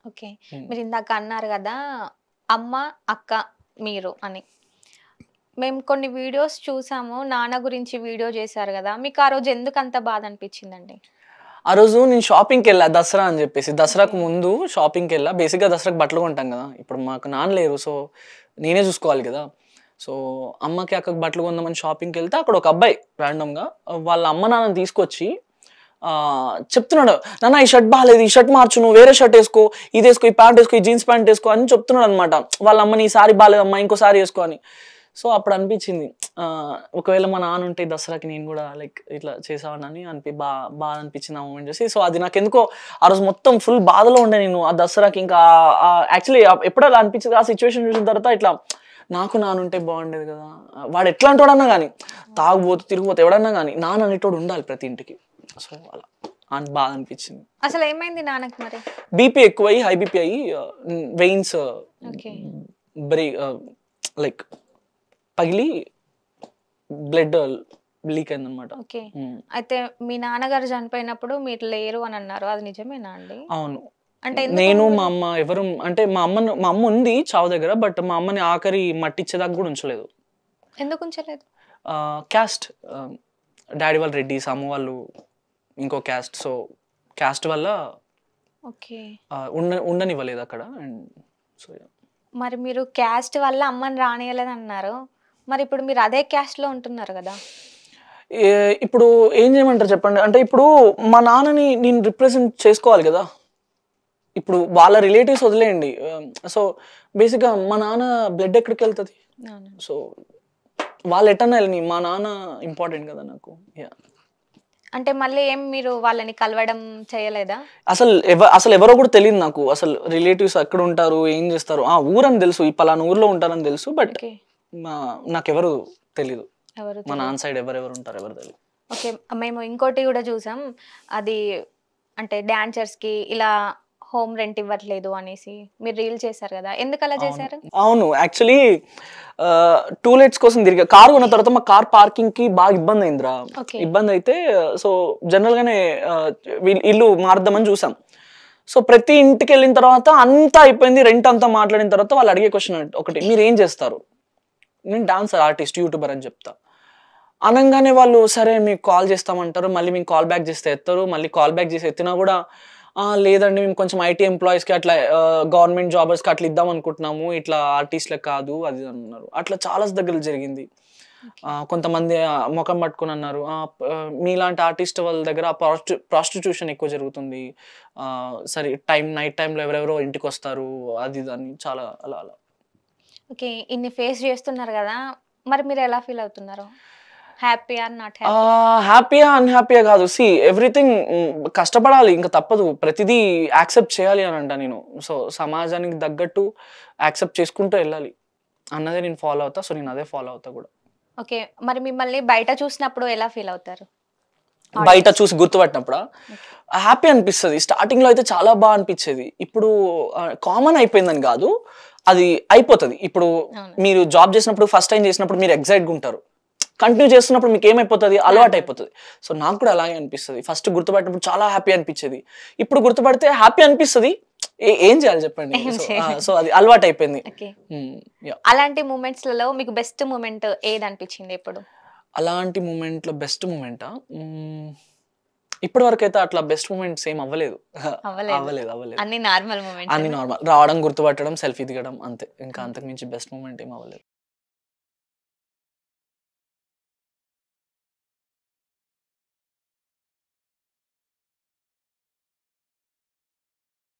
Okay. హ్మ్. మీరు ఇందాక అన్నారు గదా! అమ్మ, అక్క, మీరు అని. మేము కొన్ని వీడియోస్ చూసాము. నాన్న గురించి వీడియో జేశారు గదా! మీకు ఆ రోజు ఎందుకంత బాధ అనిపిచ్చిందండి? ఆ రోజు నేను షాపింగ్‌కెళ్ళా దసరా అని జెప్పేసి. ఓకే. దసరాకు ముందు షాపింగ్‌కెళ్ళా. బేసిక్‌గా దసరాకి బట్టలు కొంటాం గదా! ఇప్పుడు మాకు నాన్న లేరు. సో, నేనే జూసుకోవాలి గదా! సో, అమ్మకి, అక్కకి బట్టలు కొందామని షాపింగ్‌కెళ్తే అక్కడ ఒక అబ్బాయి రాండమ్‌గా వాళ్ళ అమ్మ, నాన్నని తీసుకొచ్చి చెప్తున్నాడు. నాన్న ఈ షర్ట్ బాలేదు. ఈ షర్ట్ మార్చు. నువ్వు వేరే షర్ట్ ఏసుకో. ఇదేసుకో, ఈ ప్యాంట్ ఏసుకో, ఈ జీన్స్ ప్యాంట్ ఏసుకో అని చెప్తున్నాడనమాట. వాళ్ళ అమ్మని ఈ సారీ బాలేదమ్మా ఇంకో సారీ ఏసుకో అని. సో, అప్పుడు అనిపించింది. ఒకవేళ మా నాన్న ఉంటే దసరాకి నేను గూడా లైక్ ఇట్లా చేసేవాడినని బాధ అనిపించింది ఆ మూమెంట్ చూసి. సో, అది నాకెందుకో ఆ రోజు మొత్తం ఫుల్ బాధలో ఉండే నేను. ఆ దసరాకి ఇంకా యాక్చువల్లీ ఎప్పుడో అలా అనిపించింది. ఆ సిట్యుయేషన్ చూసిన తర్వాత ఇట్లా నాకు నాన్నుంటే బాగుండేది కదా! వాడు ఎట్లాంటోడన్నా గాని, తాగుబోతు, తిరుగుబోతు ఎవడన్నా గాని నాన్న అనేటోడు ఉండాలి ప్రతి ఇంటికి. సో, అలా అని బాధ అనిపించింది. అసలేమైంది నాన్నకి మరి? బీపీ ఎక్కువయ్యి, హై బీపీ అయ్యి వెయిన్స్ ఓకే. బ్రే లైక్ పగిలి బ్లడ్ లీక్ అయిందనమాట. ఓకే. అయితే మీ నాన్నగారు చనిపోయినప్పుడు మీరు లేరు అని అన్నారు. అది నిజమేనా అండి? అవును. అంటే ఎందుకు నేను, మా మీరు అమ్మ ఎవరు అంటే మా అమ్మ ఉంది చావు దగ్గర. బట్ మా అమ్మని ఆఖరి మట్టిచ్చేదాకా గూడా ఉంచలేదు. ఎందుకు ఉంచలేదు? క్యాస్ట్ డ్యాడీ వాళ్ళు రెడ్డీస్, అమ్మ వాళ్ళు ఇంకో క్యాస్ట్. సో, క్యాస్ట్ వల్ల ఓకే. ఉండనివ్వలేదు అక్కడ. And so, yeah! మరి మీరు క్యాస్ట్ వల్ల అమ్మని రానీయలేదన్నారు. మరిప్పుడు మీరు అదే క్యాస్ట్‌లో ఉంటున్నారు గదా! ఇప్పుడు ఏం చేయమంటారు చెప్పండి? అంటే ఇప్పుడు మా నాన్నని నేను రిప్రజెంట్ చేసుకోవాలి గదా! ఇప్పుడు వాళ్ళ రిలేటివ్స్ వదిలేయండి. సో, బేసిక్‌గా మా నాన్న బ్లడ్ ఎక్కడికెళ్తది? అవును. సో, వాళ్ళు ఎటన్నా ఎళ్ళని మా నాన్న ఇంపార్టెంట్ గదా నాకు. యాహ్! అంటే మళ్ళీ ఏం మీరు వాళ్ళని కలవడం చేయలేదా? అసలెవరో గూడా తెలీదు నాకు. అసలు రిలేటివ్స్ ఎక్కడుంటారు? ఏం జేస్తారు? ఊరని దెలుసు. ఈ పలానా ఊర్లో ఉంటారని దెలుసు. But okay. మా నాకెవరు తెలీదు. ఎవరు మా తెలీదు. నాన్న సైడ్ ఎవరెవరుంటారో ఎవరు తెలీదు. ఓకే. మేము ఇంకోటి గూడా చూసాం. అది అంటే డాన్సర్స్‌కి ఇలా హోమ్ రెంట్ ఇవ్వట్లేదు అనేసి. మీరు రీల్ చేశారు గదా! ఎందుకలా అవును. చేశారు? అవును. యాక్చువల్లీ టూలెట్స్ కోసం తిరిగా. కారు కొన్న తర్వాత మా కార్ పార్కింగ్‌కి బాగా ఇబ్బందయిందిరా. ఓకే. ఇబ్బందయితే సో, జనరల్‌గానే ఇల్లు మారుద్దామని చూసాం. సో, ప్రతి ఇంటికెళ్ళిన తర్వాత అంతా అయిపోయింది. రెంట్ అంతా మాట్లాడిన తర్వాత వాళ్ళు అడిగే క్వెషన్ ఒకటి. మీరేం చేస్తారు? నేను డాన్సర్, ఆర్టిస్ట్, యూట్యూబర్ అని చెప్తా. అనంగానే వాళ్ళు సరే మీకు కాల్ చేస్తామంటారు. మళ్ళీ మీకు కాల్ బ్యాక్ చేస్తే ఎత్తరు. మళ్ళీ కాల్ బ్యాక్ చేసి ఎత్తినా గూడా లేదండి మేము కొంచెం ఐటీ ఎంప్లాయీస్‌కి అట్లా గవర్నమెంట్ జాబర్స్‌కి అట్లా ఇద్దాం అనుకుంటున్నాము. ఇట్లా ఆర్టిస్ట్‌లకి కాదు అది ఇది అన్నారు. అట్లా చాలా దగ్గర జరిగింది. ఓకే. కొంతమంది మొఖం పట్టుకొని అన్నారు. మీలాంటి ఆర్టిస్ట్ వాళ్ళ దగ్గర ప్రాస్టిట్యూషన్ ఎక్కువ జరుగుతుంది. సరే నైట్ టైమ్‌లో ఎవరెవరో ఇంటికొస్తారు. అది ఇది అని చాలా అలా అలా. ఓకే. ఇన్ని ఫేస్ చేస్తున్నారు గదా! మరి మీరెలా ఫీల్ అవుతున్నారు? హ్యాపీయా? Not happy? హ్యాపీయా? అన్‌హ్యాపీయా గాదు. ఎవ్రీథింగ్ కష్టపడాలి. ఇంక తప్పదు. ప్రతిదీ యాక్సెప్ట్ చేయాలి అనంట నేను. సో, సమాజానికి తగ్గట్టు యాక్సెప్ట్ చేసుకుంటూ ఎళ్ళాలి అన్నదే నేను ఫాలో అవుతా. సో, నేను అదే ఫాలో అవుతా గూడా. ఓకే. మరి మిమ్మల్ని బయట చూసినప్పుడు ఎలా ఫీల్ అవుతారు? బయట ఆడియన్స్. చూసి గుర్తుపట్టినప్పుడా? ఓకే. హ్యాపీ అనిపిస్తది. స్టార్టింగ్‌లో అయితే చాలా అనిపిచ్చేది. ఇప్పుడు కామన్ అయిపోయిందని గాదు. అది అయిపోతది. ఇప్పుడు అవును. మీరు జాబ్ చేసినప్పుడు ఫస్ట్ టైమ్ చేసినప్పుడు మీరు ఎక్సైట్‌గా ఉంటారు. కంటిన్యూ చేస్తున్నప్పుడు మీకేమైపోతది? నార్మల్. అలవాటయిపోతది. సో, నాకు కూడా అలాగే అనిపిస్తది. ఫస్ట్ గుర్తుపట్టినప్పుడు చాలా హ్యాపీ అనిపిచ్చేది. ఇప్పుడు గుర్తుపడితే హ్యాపీ అనిపిస్తది. ఏం చేయాలి చెప్పండి? ఏం చేయలేం. సో, అది అలవాటయిపోయింది. ఓకే. హ్మ్. యాహ్! అలాంటి మూమెంట్స్‌లలో మీకు బెస్ట్ మూమెంట్ ఏదనిపించింది ఎప్పుడు? అలాంటి మూమెంట్‌లో బెస్ట్ మూమెంటా? ఇప్పటి వరకైతే అట్లా బెస్ట్ మూమెంట్స్ ఏమి అవ్వలేదు. అవ్వలేదు. అవ్వలేదు. అన్నీ నార్మల్ అన్నీ మూమెంట్సేనా? నార్మల్. రావడం, గుర్తుపట్టడం, సెల్ఫీ దిగడం అంతే. ఇంకా అంతకు మించి బెస్ట్ మూమెంట్ ఏమి అవ్వలేదు.